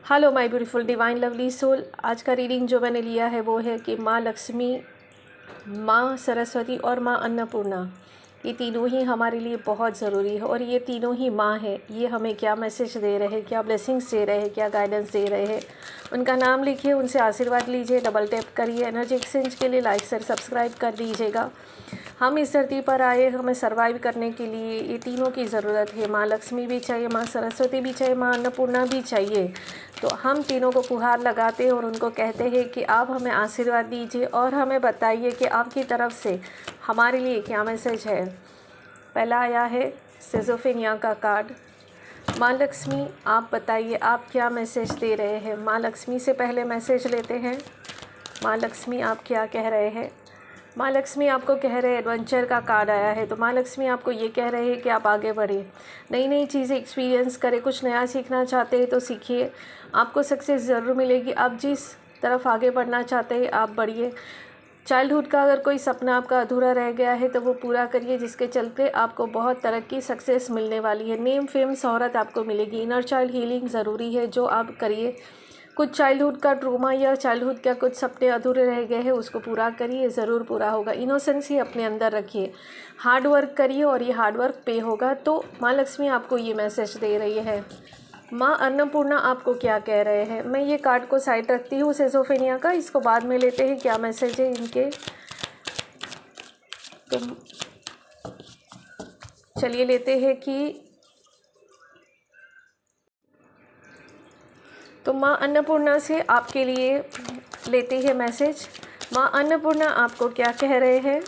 Hello my beautiful divine lovely soul. आज का reading जो मैंने लिया है वो है कि माँ लक्ष्मी, माँ सरस्वती और माँ अन्नपूर्णा, ये तीनों ही हमारे लिए बहुत ज़रूरी है। और ये तीनों ही माँ है, ये हमें क्या मैसेज दे रहे हैं, क्या ब्लेसिंग्स दे रहे हैं, क्या गाइडेंस दे रहे हैं। उनका नाम लिखिए, उनसे आशीर्वाद लीजिए, डबल टैप करिए। एनर्जी एक्सचेंज के लिए लाइक शेयर सब्सक्राइब कर दीजिएगा। हम इस धरती पर आए, हमें सर्वाइव करने के लिए ये तीनों की ज़रूरत है। माँ लक्ष्मी भी चाहिए, माँ सरस्वती भी चाहिए, माँ अन्नपूर्णा भी चाहिए। तो हम तीनों को गुहार लगाते हैं और उनको कहते हैं कि आप हमें आशीर्वाद दीजिए और हमें बताइए कि आपकी तरफ से हमारे लिए क्या मैसेज है। पहला आया है सिजोफेनिया का कार्ड। माँ लक्ष्मी, आप बताइए आप क्या मैसेज दे रहे हैं। माँ लक्ष्मी से पहले मैसेज लेते हैं। माँ लक्ष्मी, आप क्या कह रहे हैं। माँ लक्ष्मी आपको कह रहे हैं, एडवेंचर का कार्ड आया है, तो माँ लक्ष्मी आपको ये कह रहे हैं कि आप आगे बढ़िए, नई नई चीज़ें एक्सपीरियंस करें, कुछ नया सीखना चाहते हैं तो सीखिए, आपको सक्सेस ज़रूर मिलेगी। आप जिस तरफ आगे बढ़ना चाहते हैं आप बढ़िए। चाइल्डहुड का अगर कोई सपना आपका अधूरा रह गया है तो वो पूरा करिए, जिसके चलते आपको बहुत तरक्की सक्सेस मिलने वाली है। नेम फेम शोहरत आपको मिलेगी। इनर चाइल्ड हीलिंग ज़रूरी है जो आप करिए। कुछ चाइल्डहुड का ट्रॉमा या चाइल्डहुड का कुछ सपने अधूरे रह गए हैं उसको पूरा करिए, ज़रूर पूरा होगा। इनोसेंस ही अपने अंदर रखिए, हार्ड वर्क करिए और ये हार्ड वर्क पे होगा। तो माँ लक्ष्मी आपको ये मैसेज दे रही है। माँ अन्नपूर्णा आपको क्या कह रहे हैं। मैं ये कार्ड को साइड रखती हूँ सिजोफेनिया का, इसको बाद में लेते हैं क्या मैसेज है इनके। तो चलिए लेते हैं कि तो माँ अन्नपूर्णा से आपके लिए लेते हैं मैसेज। माँ अन्नपूर्णा आपको क्या कह रहे हैं।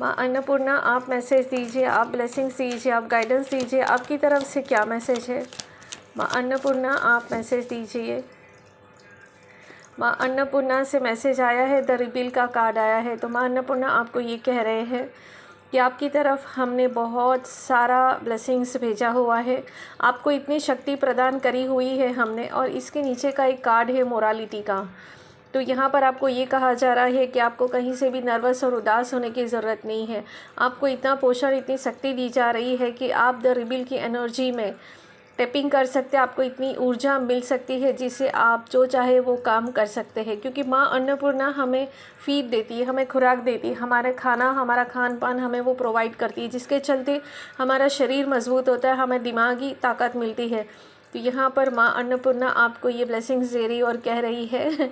माँ अन्नपूर्णा, आप मैसेज दीजिए, आप ब्लेसिंग्स दीजिए, आप गाइडेंस दीजिए, आपकी तरफ से क्या मैसेज है। माँ अन्नपूर्णा, आप मैसेज दीजिए। माँ अन्नपूर्णा से मैसेज आया है, द रिबील का कार्ड आया है। तो माँ अन्नपूर्णा आपको ये कह रहे हैं कि आपकी तरफ हमने बहुत सारा ब्लेसिंग्स भेजा हुआ है, आपको इतनी शक्ति प्रदान करी हुई है हमने। और इसके नीचे का एक कार्ड है मोरालिटी का। तो यहाँ पर आपको ये कहा जा रहा है कि आपको कहीं से भी नर्वस और उदास होने की ज़रूरत नहीं है। आपको इतना पोषण, इतनी शक्ति दी जा रही है कि आप द रिबील की एनर्जी में टैपिंग कर सकते हैं। आपको इतनी ऊर्जा मिल सकती है जिससे आप जो चाहे वो काम कर सकते हैं। क्योंकि माँ अन्नपूर्णा हमें फीड देती है, हमें खुराक देती है, हमारा खाना, हमारा खान पान हमें वो प्रोवाइड करती है, जिसके चलते हमारा शरीर मजबूत होता है, हमें दिमागी ताकत मिलती है। तो यहाँ पर माँ अन्नपूर्णा आपको ये ब्लेसिंग्स दे रही और कह रही है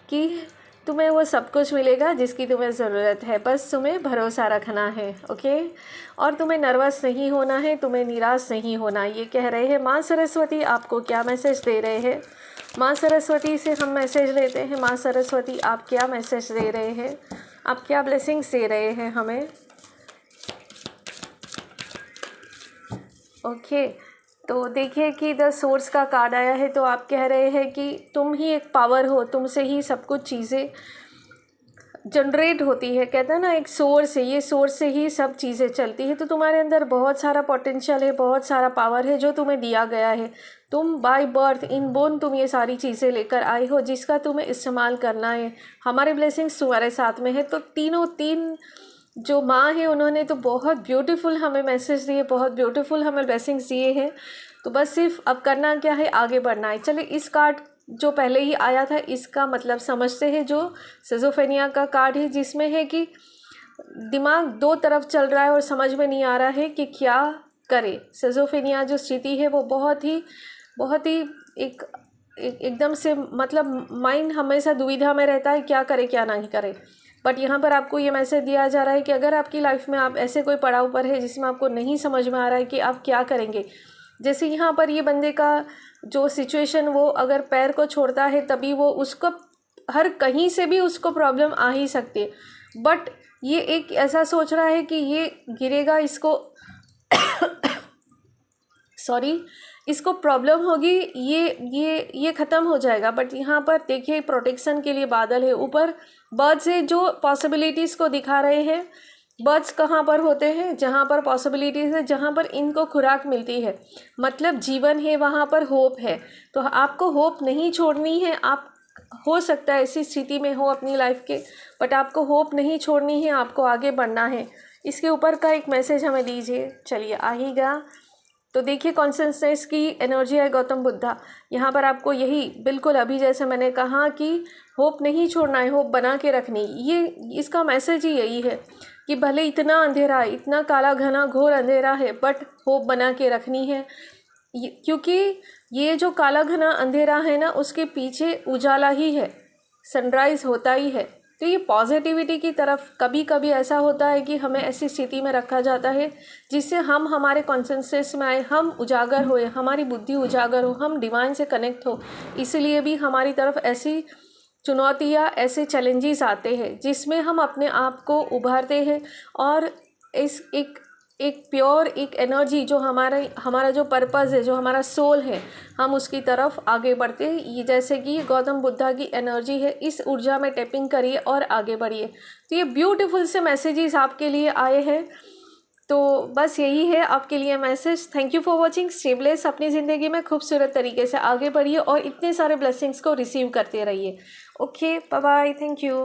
कि तुम्हें वो सब कुछ मिलेगा जिसकी तुम्हें ज़रूरत है, बस तुम्हें भरोसा रखना है। ओके, और तुम्हें नर्वस नहीं होना है, तुम्हें निराश नहीं होना, ये कह रहे हैं। माँ सरस्वती आपको क्या मैसेज दे रहे हैं। माँ सरस्वती से हम मैसेज लेते हैं। माँ सरस्वती, आप क्या मैसेज दे रहे हैं, आप क्या ब्लेसिंग्स दे रहे हैं हमें। ओके, तो देखिए कि द सोर्स का कार्ड आया है। तो आप कह रहे हैं कि तुम ही एक पावर हो, तुमसे ही सब कुछ चीज़ें जनरेट होती है। कहते हैं ना, एक सोर्स है, ये सोर्स से ही सब चीज़ें चलती है। तो तुम्हारे अंदर बहुत सारा पोटेंशियल है, बहुत सारा पावर है जो तुम्हें दिया गया है। तुम बाय बर्थ इन बोर्न तुम ये सारी चीज़ें लेकर आए हो जिसका तुम्हें इस्तेमाल करना है। हमारे ब्लेसिंग्स तुम्हारे साथ में है। तो तीन जो माँ है उन्होंने तो बहुत ब्यूटीफुल हमें मैसेज दिए, बहुत ब्यूटीफुल हमें ब्लेसिंग्स दिए हैं। तो बस सिर्फ अब करना क्या है, आगे बढ़ना है। चलिए इस कार्ड जो पहले ही आया था इसका मतलब समझते हैं। जो सिजोफेनिया का कार्ड है जिसमें है कि दिमाग दो तरफ चल रहा है और समझ में नहीं आ रहा है कि क्या करे। सिजोफेनिया जो स्थिति है वो बहुत ही एकदम से, मतलब माइंड हमेशा दुविधा में रहता है, क्या करे क्या नहीं करे। बट यहाँ पर आपको ये मैसेज दिया जा रहा है कि अगर आपकी लाइफ में आप ऐसे कोई पड़ाव पर है जिसमें आपको नहीं समझ में आ रहा है कि आप क्या करेंगे। जैसे यहाँ पर ये बंदे का जो सिचुएशन, वो अगर पैर को छोड़ता है तभी वो उसको हर कहीं से भी उसको प्रॉब्लम आ ही सकती है। बट ये एक ऐसा सोच रहा है कि ये गिरेगा, इसको सॉरी, इसको प्रॉब्लम होगी, ये ख़त्म हो जाएगा। बट यहाँ पर देखिए प्रोटेक्शन के लिए बादल है ऊपर। बर्ड्स है जो पॉसिबिलिटीज़ को दिखा रहे हैं। बर्ड्स कहाँ पर होते हैं, जहाँ पर पॉसिबिलिटीज़ है, जहाँ पर इनको खुराक मिलती है, मतलब जीवन है, वहाँ पर होप है। तो आपको होप नहीं छोड़नी है। आप हो सकता है ऐसी स्थिति में हो अपनी लाइफ के, बट आपको होप नहीं छोड़नी है, आपको आगे बढ़ना है। इसके ऊपर का एक मैसेज हमें दीजिए। चलिए आइएगा, तो देखिए कॉन्शसनेस की एनर्जी है गौतम बुद्धा। यहाँ पर आपको यही बिल्कुल अभी जैसे मैंने कहा कि होप नहीं छोड़ना है, होप बना के रखनी, ये इसका मैसेज ही यही है कि भले इतना अंधेरा है, इतना काला घना घोर अंधेरा है, बट होप बना के रखनी है। क्योंकि ये जो काला घना अंधेरा है ना, उसके पीछे उजाला ही है, सनराइज़ होता ही है। तो ये पॉजिटिविटी की तरफ, कभी कभी ऐसा होता है कि हमें ऐसी स्थिति में रखा जाता है जिससे हम हमारे कॉन्शसनेस में आए, हम उजागर होए, हमारी बुद्धि उजागर हो, हम डिवाइन से कनेक्ट हो। इसलिए भी हमारी तरफ ऐसी चुनौतियाँ, ऐसे चैलेंजेस आते हैं जिसमें हम अपने आप को उभारते हैं और इस एक प्योर एक एनर्जी जो हमारा जो पर्पज़ है, जो हमारा सोल है, हम उसकी तरफ आगे बढ़ते हैं। ये जैसे कि ये गौतम बुद्धा की एनर्जी है, इस ऊर्जा में टैपिंग करिए और आगे बढ़िए। तो ये ब्यूटीफुल से मैसेजेस आपके लिए आए हैं। तो बस यही है आपके लिए message. Thank you for watching. Stay blessed, अपनी ज़िंदगी में खूबसूरत तरीके से आगे बढ़िए और इतने सारे ब्लेसिंग्स को रिसीव करते रहिए। Okay, bye bye, thank you.